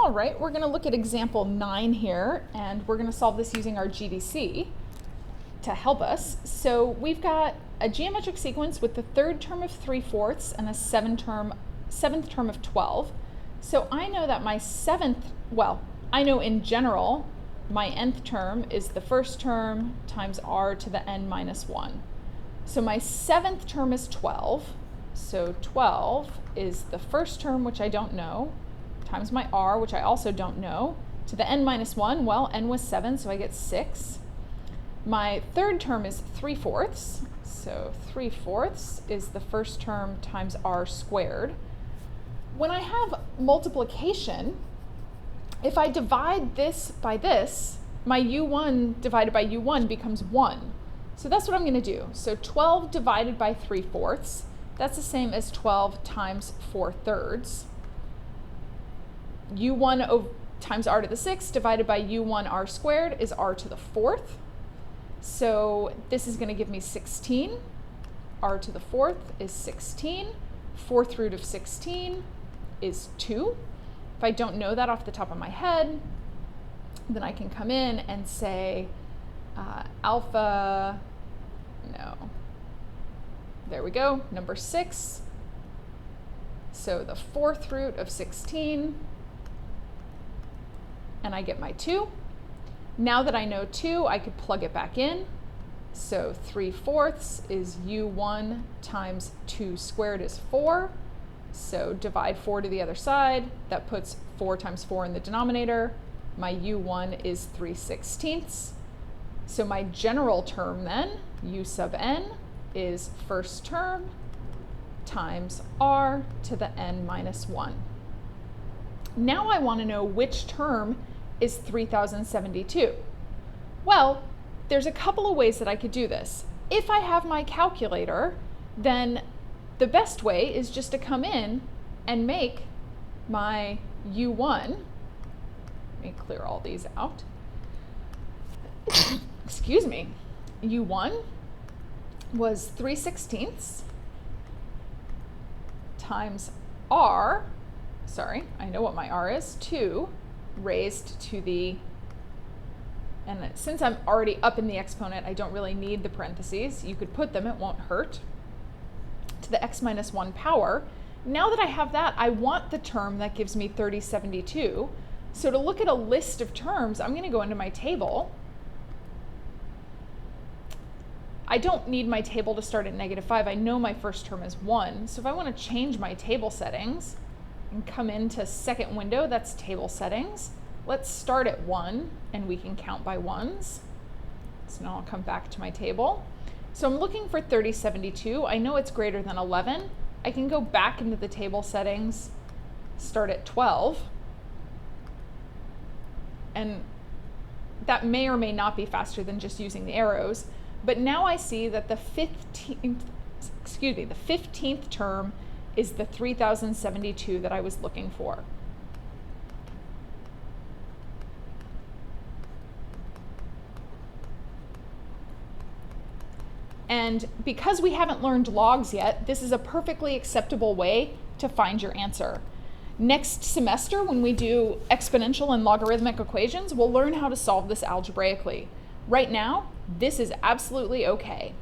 All right, we're going to look at example 9 here, and we're going to solve this using our GDC to help us. So we've got a geometric sequence with the third term of 3/4 and a seventh term of 12. So I know that my I know in general my nth term is the first term times r to the n minus 1. So my seventh term is 12. So 12 is the first term, which I don't know, times my r, which I also don't know, to the n minus 1. Well, n was 7, so I get 6. My third term is 3/4. So 3/4 is the first term times r squared. When I have multiplication, if I divide this by this, my u1 divided by u1 becomes 1. So that's what I'm going to do. So 12 divided by 3/4, that's the same as 12 times 4/3. u1 times r to the 6th divided by u1 r squared is r to the 4th. So this is going to give me 16. R to the 4th is 16. 4th root of 16 is 2. If I don't know that off the top of my head, then I can come in and say there we go, number 6. So the 4th root of 16, and I get my 2. Now that I know 2, I could plug it back in. So 3/4 is u1 times 2 squared is 4. So divide 4 to the other side. That puts 4 times 4 in the denominator. My u1 is 3/16. So my general term then, u sub n, is first term times r to the n minus 1. Now I want to know which term is 3072. Well, there's a couple of ways that I could do this. If I have my calculator, then the best way is just to come in and make my u1, let me clear all these out, excuse me, u1 was 3/16 times r, sorry, I know what my r is, 2 raised to the, and since I'm already up in the exponent, I don't really need the parentheses. You could put them, it won't hurt, to the x minus 1 power. Now that I have that, I want the term that gives me 3072. So to look at a list of terms, I'm going to go into my table. I don't need my table to start at -5. I know my first term is 1. So if I want to change my table settings and come into second window, that's table settings. Let's start at 1, and we can count by ones. So now I'll come back to my table. So I'm looking for 3072. I know it's greater than 11. I can go back into the table settings, start at 12. And that may or may not be faster than just using the arrows. But now I see that the 15th term is the 3072 that I was looking for. And because we haven't learned logs yet, this is a perfectly acceptable way to find your answer. Next semester, when we do exponential and logarithmic equations, we'll learn how to solve this algebraically. Right now, this is absolutely okay.